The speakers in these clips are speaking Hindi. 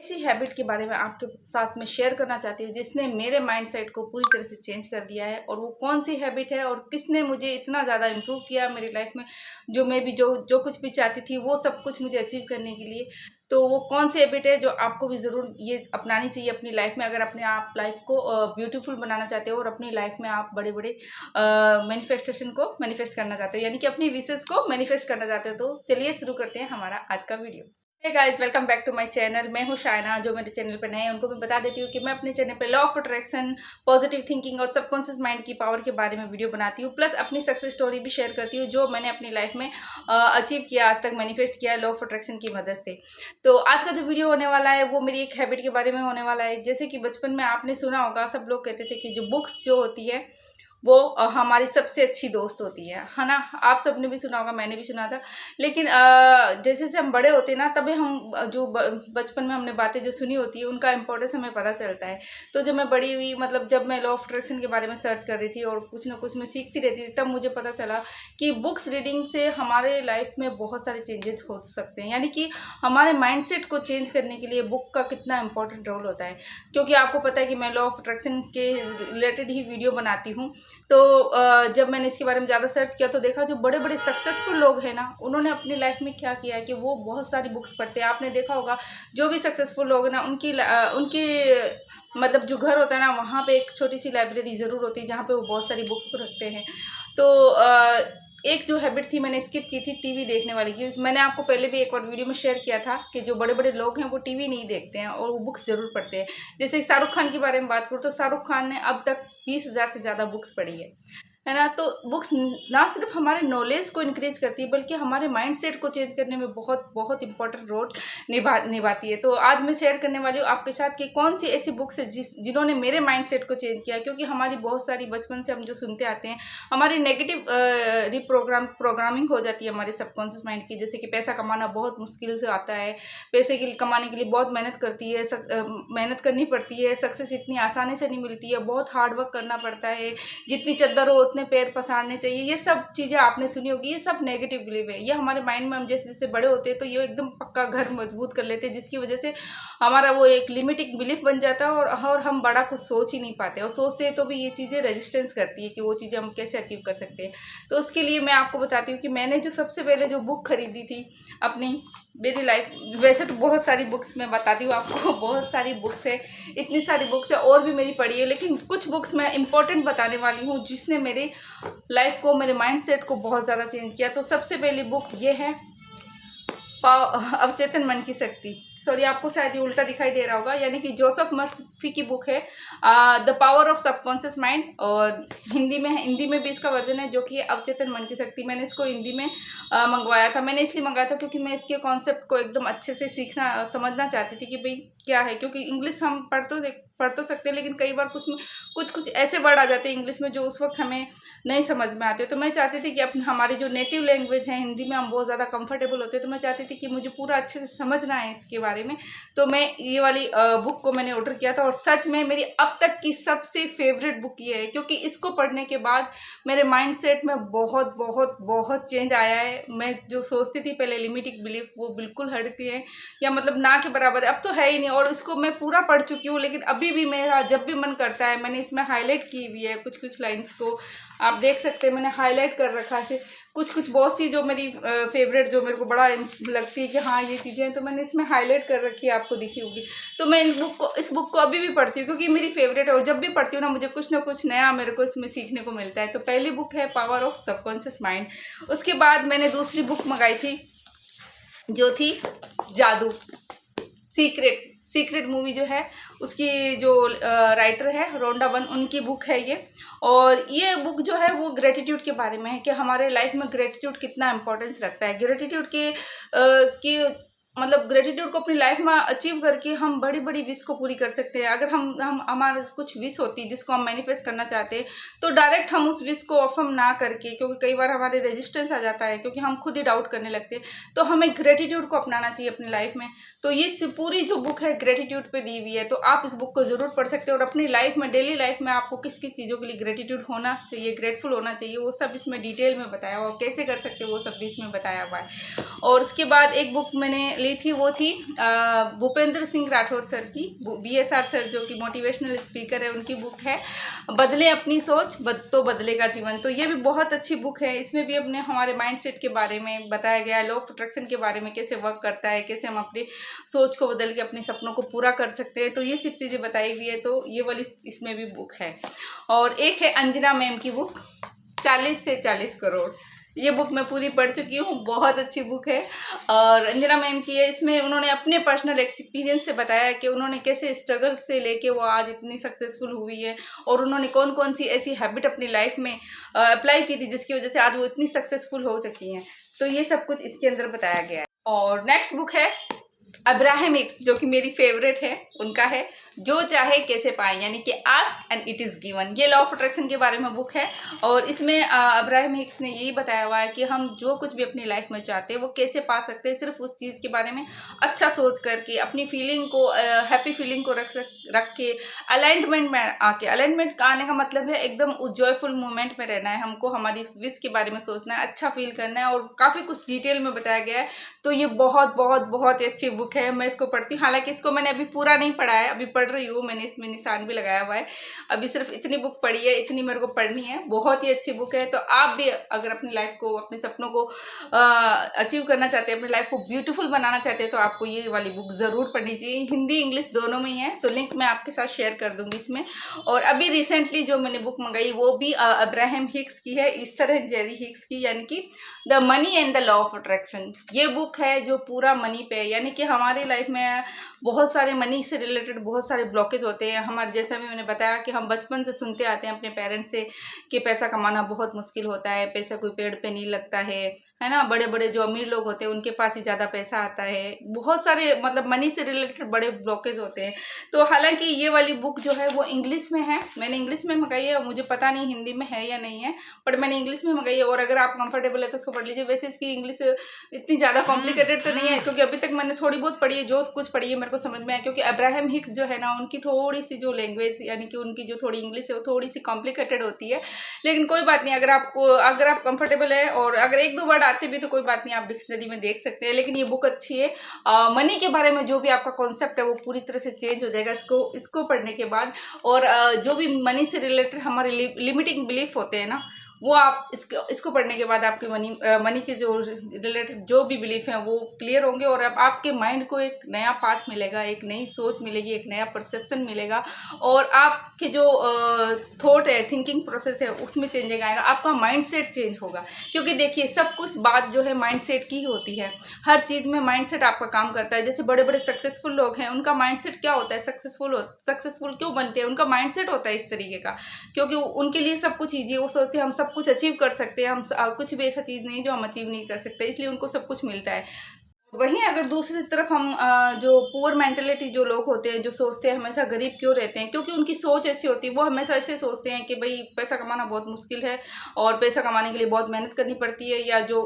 इसी हैबिट के बारे में आपके साथ में शेयर करना चाहती हूँ जिसने मेरे माइंडसेट को पूरी तरह से चेंज कर दिया है। और वो कौन सी हैबिट है और किसने मुझे इतना ज़्यादा इम्प्रूव किया मेरी लाइफ में, जो मैं भी जो कुछ भी चाहती थी वो सब कुछ मुझे अचीव करने के लिए। तो वो कौन सी हैबिट है जो आपको भी ज़रूर ये अपनानी चाहिए अपनी लाइफ में, अगर अपने आप लाइफ को ब्यूटीफुल बनाना चाहते हो और अपनी लाइफ में आप बड़े बड़े मैनिफेस्टेशन को मैनिफेस्ट करना चाहते हो, यानी कि अपनी विशेस को मैनिफेस्ट करना चाहते हो। तो चलिए शुरू करते हैं हमारा आज का video. Hey guys, welcome back to my channel. मैं हूं शायना। जो मेरे चैनल पर नए हैं उनको मैं बता देती हूँ कि मैं अपने चैनल पे law of attraction, positive thinking और सबकॉन्शियस माइंड की पावर के बारे में वीडियो बनाती हूँ, प्लस अपनी सक्सेस स्टोरी भी शेयर करती हूँ जो मैंने अपनी लाइफ में अचीव किया, आज तक मैनिफेस्ट किया लॉ ऑफ अट्रैक्शन की मदद से। तो आज का जो वीडियो होने वाला है वो मेरी एक हैबिट के बारे में होने वाला है। जैसे कि बचपन में आपने सुना होगा, सब लोग कहते थे कि जो बुक्स जो होती है वो हमारी सबसे अच्छी दोस्त होती है ना। आप सबने भी सुना होगा, मैंने भी सुना था। लेकिन जैसे जैसे हम बड़े होते हैं ना, तभी हम जो बचपन में हमने बातें जो सुनी होती है उनका इम्पोर्टेंस हमें पता चलता है। तो जब मैं बड़ी हुई, मतलब जब मैं लॉ ऑफ अट्रैक्शन के बारे में सर्च कर रही थी और कुछ ना कुछ मैं सीखती रहती थी, तब मुझे पता चला कि बुक्स रीडिंग से हमारे लाइफ में बहुत सारे चेंजेस हो सकते हैं, यानी कि हमारे माइंडसेट को चेंज करने के लिए बुक का कितना इंपॉर्टेंट रोल होता है। क्योंकि आपको पता है कि मैं लॉ ऑफ अट्रैक्शन के रिलेटेड ही वीडियो बनाती हूँ। तो जब मैंने इसके बारे में ज़्यादा सर्च किया तो देखा जो बड़े बड़े सक्सेसफुल लोग हैं ना, उन्होंने अपनी लाइफ में क्या किया है कि वो बहुत सारी बुक्स पढ़ते हैं। आपने देखा होगा जो भी सक्सेसफुल लोग हैं ना, उनकी मतलब जो घर होता है ना, वहाँ पे एक छोटी सी लाइब्रेरी ज़रूर होती है जहाँ पे वो बहुत सारी बुक्स को रखते हैं। तो एक जो हैबिट थी मैंने स्किप की थी टीवी देखने वाली की। मैंने आपको पहले भी एक और वीडियो में शेयर किया था कि जो बड़े बड़े लोग हैं वो टीवी नहीं देखते हैं और वो बुक्स ज़रूर पढ़ते हैं। जैसे शाहरुख खान के बारे में बात करूँ तो शाहरुख खान ने अब तक 20,000 से ज़्यादा बुक्स पढ़ी है ना। तो बुक्स ना सिर्फ हमारे नॉलेज को इंक्रीज करती है बल्कि हमारे माइंडसेट को चेंज करने में बहुत बहुत इंपॉर्टेंट रोल निभाती है। तो आज मैं शेयर करने वाली हूँ आपके साथ कि कौन सी ऐसी बुक्स है जिन्होंने मेरे माइंडसेट को चेंज किया। क्योंकि हमारी बहुत सारी बचपन से हम जो सुनते आते हैं, हमारी नेगेटिव प्रोग्रामिंग हो जाती है हमारे सबकॉन्शियस माइंड की। जैसे कि पैसा कमाना बहुत मुश्किल से आता है, पैसे के लिए कमाने के लिए बहुत मेहनत करनी पड़ती है, सक्सेस इतनी आसानी से नहीं मिलती है, बहुत हार्ड वर्क करना पड़ता है, जितनी चद्दर हो उतने पैर पसारने चाहिए। ये सब चीज़ें आपने सुनी होगी। ये सब नेगेटिव बिलीव है। ये हमारे माइंड में हम जैसे जैसे बड़े होते हैं तो ये एकदम पक्का घर मजबूत कर लेते हैं, जिसकी वजह से हमारा वो एक लिमिटिंग बिलीफ बन जाता है और हम बड़ा कुछ सोच ही नहीं पाते, और सोचते हैं तो भी ये चीज़ें रेजिस्टेंस करती है कि वो चीज़ें हम कैसे अचीव कर सकते हैं। तो उसके लिए मैं आपको बताती हूँ कि मैंने जो सबसे पहले जो बुक खरीदी थी अपनी मेरी लाइफ, वैसे तो बहुत सारी बुक्स मैं बताती हूँ आपको, बहुत सारी बुक्स है, इतनी सारी बुक्स है और भी मेरी पढ़ी है, लेकिन कुछ बुक्स मैं इंपॉर्टेंट बताने वाली हूँ जिसने मेरे लाइफ को, मेरे माइंडसेट को बहुत ज़्यादा चेंज किया। तो सबसे पहली बुक ये है अवचेतन मन की शक्ति। सॉरी, आपको शायद ये उल्टा दिखाई दे रहा होगा, यानी कि जोसेफ मर्फी की बुक है the power of subconscious mind, और हिंदी में भी इसका वर्जन है जो कि अवचेतन मन की शक्ति। मैंने इसको हिंदी में मंगवाया था। मैंने इसलिए मंगाया था क्योंकि मैं इसके कॉन्सेप्ट को एकदम अच्छे से समझना चाहती थी कि भाई क्या है। क्योंकि इंग्लिश हम पढ़ तो सकते हैं, लेकिन कई बार कुछ ऐसे वर्ड आ जाते हैं इंग्लिश में जो उस वक्त हमें नहीं समझ में आते। तो मैं चाहती थी कि हमारी जो नेटिव लैंग्वेज है हिंदी में हम बहुत ज़्यादा कंफर्टेबल होते हैं, तो मैं चाहती थी कि मुझे पूरा अच्छे से समझना है इसके बारे में। तो मैं ये वाली बुक को मैंने ऑर्डर किया था, और सच में मेरी अब तक की सबसे फेवरेट बुक ये है। क्योंकि इसको पढ़ने के बाद मेरे माइंडसेट में बहुत बहुत बहुत चेंज आया है। मैं जो सोचती थी पहले लिमिटिंग बिलीफ, वो बिल्कुल हट गई है, या मतलब ना के बराबर अब तो है ही नहीं। और इसको मैं पूरा पढ़ चुकी हूँ, लेकिन अभी भी मेरा जब भी मन करता है, मैंने इसमें हाईलाइट की हुई है कुछ लाइन्स को, आप देख सकते हैं मैंने हाईलाइट कर रखा है कुछ बहुत सी जो मेरी फेवरेट, जो मेरे को बड़ा लगती है कि हाँ ये चीज़ें हैं, तो मैंने इसमें हाईलाइट कर रखी है, आपको दिखी होगी। तो मैं इस बुक को अभी भी पढ़ती हूँ क्योंकि मेरी फेवरेट है, और जब भी पढ़ती हूँ ना मुझे कुछ ना कुछ नया मेरे को इसमें सीखने को मिलता है। तो पहली बुक है पावर ऑफ सबकॉन्शियस माइंड। उसके बाद मैंने दूसरी बुक मंगाई थी जो थी जादू, सीक्रेट मूवी जो है, उसकी जो राइटर है रोंडा बर्न, उनकी बुक है ये। और ये बुक जो है वो ग्रेटिट्यूड के बारे में है कि हमारे लाइफ में ग्रेटिट्यूड कितना इंपॉर्टेंस रखता है। ग्रेटिट्यूड की मतलब ग्रेटिट्यूड को अपनी लाइफ में अचीव करके हम बड़ी बड़ी विश को पूरी कर सकते हैं। अगर हम हमारे कुछ विश होती है जिसको हम मैनिफेस्ट करना चाहते हैं, तो डायरेक्ट हम उस विश को अफर्म ना करके, क्योंकि कई बार हमारे रेजिस्टेंस आ जाता है क्योंकि हम खुद ही डाउट करने लगते हैं, तो हमें ग्रेटिट्यूड को अपनाना चाहिए अपनी लाइफ में। तो ये पूरी जो बुक है ग्रेटिट्यूड पे दी हुई है, तो आप इस बुक को ज़रूर पढ़ सकते हो। और अपनी लाइफ में, डेली लाइफ में आपको किस किस चीज़ों के लिए ग्रेटिट्यूड होना चाहिए, ग्रेटफुल होना चाहिए, वो सब इसमें डिटेल में बताया हुआ, कैसे कर सकते हो वो सब भी इसमें बताया हुआ है। और उसके बाद एक बुक मैंने ली थी वो थी भूपेंद्र सिंह राठौर सर की, BSR सर जो कि मोटिवेशनल स्पीकर है, उनकी बुक है बदले अपनी सोच तो बदलेगा जीवन। तो ये भी बहुत अच्छी बुक है। इसमें भी अपने हमारे माइंडसेट के बारे में बताया गया है, लॉ ऑफ अट्रैक्शन के बारे में कैसे वर्क करता है, कैसे हम अपनी सोच को बदल के अपने सपनों को पूरा कर सकते हैं। तो ये सब चीज़ें बताई हुई है। तो ये वाली इसमें भी बुक है। और एक है अंजना मैम की बुक 40 से 40 करोड़। ये बुक मैं पूरी पढ़ चुकी हूँ, बहुत अच्छी बुक है। और अंजना मैम की है, इसमें उन्होंने अपने पर्सनल एक्सपीरियंस से बताया कि उन्होंने कैसे स्ट्रगल से लेके वो आज इतनी सक्सेसफुल हुई है, और उन्होंने कौन कौन सी ऐसी हैबिट अपनी लाइफ में अप्लाई की थी जिसकी वजह से आज वो इतनी सक्सेसफुल हो सकी हैं। तो ये सब कुछ इसके अंदर बताया गया है। और नेक्स्ट बुक है अब्राहम हिक्स, जो कि मेरी फेवरेट है, उनका है जो चाहे कैसे पाए, यानी कि ask and it is given. ये लॉ ऑफ अट्रैक्शन के बारे में बुक है। और इसमें अब्राहम हिक्स ने यही बताया हुआ है कि हम जो कुछ भी अपनी लाइफ में चाहते हैं वो कैसे पा सकते हैं, सिर्फ उस चीज़ के बारे में अच्छा सोच करके, अपनी फीलिंग को हैप्पी फीलिंग को रख के अलाइनमेंट में आके। अलाइनमेंट का आने का मतलब है एकदम जॉयफुल मोमेंट में रहना है हमको, हमारी विश के बारे में सोचना है, अच्छा फील करना है, और काफ़ी कुछ डिटेल में बताया गया है। तो ये बहुत बहुत बहुत ही अच्छी बुक है। मैं इसको पढ़ती हूँ, हालांकि इसको मैंने अभी पूरा नहीं पढ़ा है, अभी पढ़ रही हूँ, मैंने इसमें निशान भी लगाया हुआ है। अभी सिर्फ इतनी बुक पढ़ी है, इतनी मेरे को पढ़नी है। बहुत ही अच्छी बुक है। तो आप भी अगर अपनी लाइफ को, अपने सपनों को अचीव करना चाहते हैं, अपनी लाइफ को ब्यूटीफुल बनाना चाहते हैं, तो आपको ये वाली बुक ज़रूर पढ़नी चाहिए। हिंदी इंग्लिश दोनों में ही है, तो लिंक मैं आपके साथ शेयर कर दूंगी इसमें। और अभी रिसेंटली जो मैंने बुक मंगाई वो भी अब्राहम हिक्स की है, ईस्थर जेरी हिक्स की, यानी कि the money and the law of attraction. ये बुक है जो पूरा मनी पे है, यानी कि हमारी लाइफ में बहुत सारे मनी से रिलेटेड बहुत सारे ब्लॉकेज होते हैं हमारे। जैसा भी मैंने बताया कि हम बचपन से सुनते आते हैं अपने पेरेंट्स से कि पैसा कमाना बहुत मुश्किल होता है, पैसा कोई पेड़ पे नहीं लगता है ना। बड़े बड़े जो अमीर लोग होते हैं उनके पास ही ज़्यादा पैसा आता है। बहुत सारे मतलब मनी से रिलेटेड बड़े ब्लॉकेज होते हैं। तो हालांकि ये वाली बुक जो है वो इंग्लिश में है, मैंने इंग्लिश में मंगाई है, मुझे पता नहीं हिंदी में है या नहीं है, बट मैंने इंग्लिश में मंगाई है। और अगर आप कंफर्टेबल है तो उसको पढ़ लीजिए। वैसे इसकी इंग्लिश इतनी ज़्यादा कॉम्प्लिकेटेड तो नहीं है, क्योंकि अभी तक मैंने थोड़ी बहुत पढ़ी है, जो कुछ पढ़ी है मेरे को समझ में आया। क्योंकि अब्राहम हिक्स जो है ना, उनकी थोड़ी सी जो लैंग्वेज, यानी कि उनकी जो थोड़ी इंग्लिश है वो थोड़ी सी कॉम्प्लिकेटेड होती है, लेकिन कोई बात नहीं। अगर आप कंफर्टेबल है और अगर एक दो वर्ड आते भी तो कोई बात नहीं, आप डिक्शनरी में देख सकते हैं। लेकिन ये बुक अच्छी है। मनी के बारे में जो भी आपका कॉन्सेप्ट है वो पूरी तरह से चेंज हो जाएगा इसको पढ़ने के बाद। और जो भी मनी से रिलेटेड हमारे लिमिटिंग बिलीफ होते हैं ना, वो आप इसको पढ़ने के बाद आपके मनी के जो रिलेटेड जो भी बिलीफ हैं वो क्लियर होंगे। और अब आपके माइंड को एक नया पाथ मिलेगा, एक नई सोच मिलेगी, एक नया परसेप्शन मिलेगा, और आपके जो थॉट है, थिंकिंग प्रोसेस है, उसमें चेंजिंग आएगा, आपका माइंडसेट चेंज होगा। क्योंकि देखिए सब कुछ बात जो है माइंडसेट की होती है। हर चीज़ में माइंडसेट आपका काम करता है। जैसे बड़े बड़े सक्सेसफुल लोग हैं, उनका माइंडसेट क्या होता है, सक्सेसफुल क्यों बनते हैं, उनका माइंडसेट होता है इस तरीके का, क्योंकि उनके लिए सब कुछ ईजी, वो सोचते हैं हम सब कुछ अचीव कर सकते हैं, हम कुछ भी ऐसा चीज़ नहीं जो हम अचीव नहीं कर सकते, इसलिए उनको सब कुछ मिलता है। वहीं अगर दूसरी तरफ हम जो पुअर मेंटेलिटी जो लोग होते हैं, जो सोचते हैं हमेशा गरीब क्यों रहते हैं, क्योंकि उनकी सोच ऐसी होती है, वो हमेशा ऐसे सोचते हैं कि भाई पैसा कमाना बहुत मुश्किल है और पैसा कमाने के लिए बहुत मेहनत करनी पड़ती है,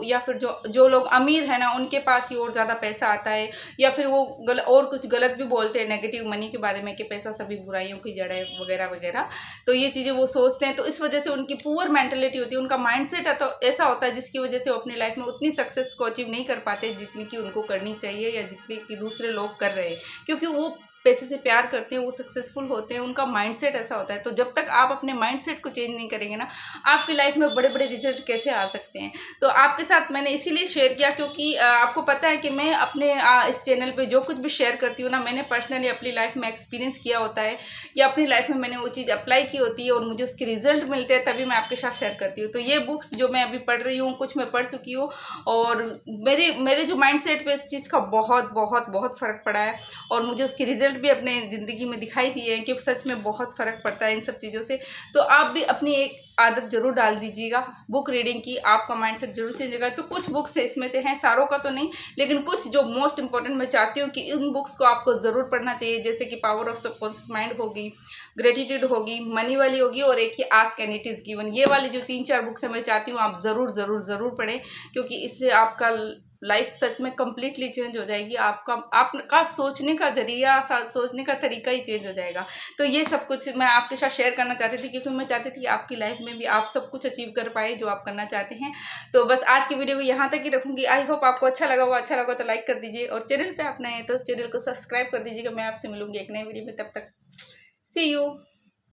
या फिर जो लोग अमीर है ना उनके पास ही और ज़्यादा पैसा आता है, या फिर वो और कुछ गलत भी बोलते हैं नेगेटिव मनी के बारे में कि पैसा सभी बुराइयों की जड़ है वगैरह वगैरह। तो ये चीज़ें वो सोचते हैं, तो इस वजह से उनकी पुअर मेंटेलिटी होती है, उनका माइंडसेट तो ऐसा होता है जिसकी वजह से वो अपनी लाइफ में उतनी सक्सेस को अचीव नहीं कर पाते जितनी कि उनको करनी चाहिए, या जितने कि दूसरे लोग कर रहे हैं। क्योंकि वो पैसे से प्यार करते हैं, वो सक्सेसफुल होते हैं, उनका माइंडसेट ऐसा होता है। तो जब तक आप अपने माइंडसेट को चेंज नहीं करेंगे ना, आपकी लाइफ में बड़े बड़े रिजल्ट कैसे आ सकते हैं। तो आपके साथ मैंने इसीलिए शेयर किया क्योंकि आपको पता है कि मैं अपने इस चैनल पे जो कुछ भी शेयर करती हूँ ना, मैंने पर्सनली अपनी लाइफ में एक्सपीरियंस किया होता है, या अपनी लाइफ में मैंने वो चीज़ अप्लाई की होती है और मुझे उसके रिजल्ट मिलते हैं, तभी मैं आपके साथ शेयर करती हूँ। तो ये बुक्स जो मैं अभी पढ़ रही हूँ, कुछ मैं पढ़ चुकी हूँ, और मेरे जो माइंडसेट पे इस चीज़ का बहुत बहुत बहुत फ़र्क पड़ा है, और मुझे उसके रिजल्ट भी अपने ज़िंदगी में दिखाई दिए हैं, क्योंकि सच में बहुत फ़र्क पड़ता है इन सब चीज़ों से। तो आप भी अपनी एक आदत ज़रूर डाल दीजिएगा बुक रीडिंग की, आपका माइंडसेट जरूर चेंज होगा। तो कुछ बुक्स है इसमें से हैं, सारों का तो नहीं, लेकिन कुछ जो मोस्ट इंपॉर्टेंट मैं चाहती हूँ कि इन बुक्स को आपको ज़रूर पढ़ना चाहिए। जैसे कि पावर ऑफ सबकॉन्शियस माइंड होगी, ग्रेटिट्यूड होगी, मनी वाली होगी, और एक ही ask and it is given. ये वाली जो 3-4 बुक्स है मैं चाहती हूँ आप ज़रूर ज़रूर ज़रूर पढ़ें, क्योंकि इससे आपका लाइफ सच में कम्प्लीटली चेंज हो जाएगी। आपका सोचने का जरिया, सोचने का तरीका ही चेंज हो जाएगा। तो ये सब कुछ मैं आपके साथ शेयर करना चाहती थी, क्योंकि मैं चाहती थी आपकी लाइफ में भी आप सब कुछ अचीव कर पाए जो आप करना चाहते हैं। तो बस आज की वीडियो को यहाँ तक ही रखूँगी। आई होप आपको अच्छा लगा तो लाइक कर दीजिए, और चैनल पर आप नए हैं तो चैनल को सब्सक्राइब कर दीजिएगा। मैं आपसे मिलूंगी एक नए वीडियो में, तब तक सी यू।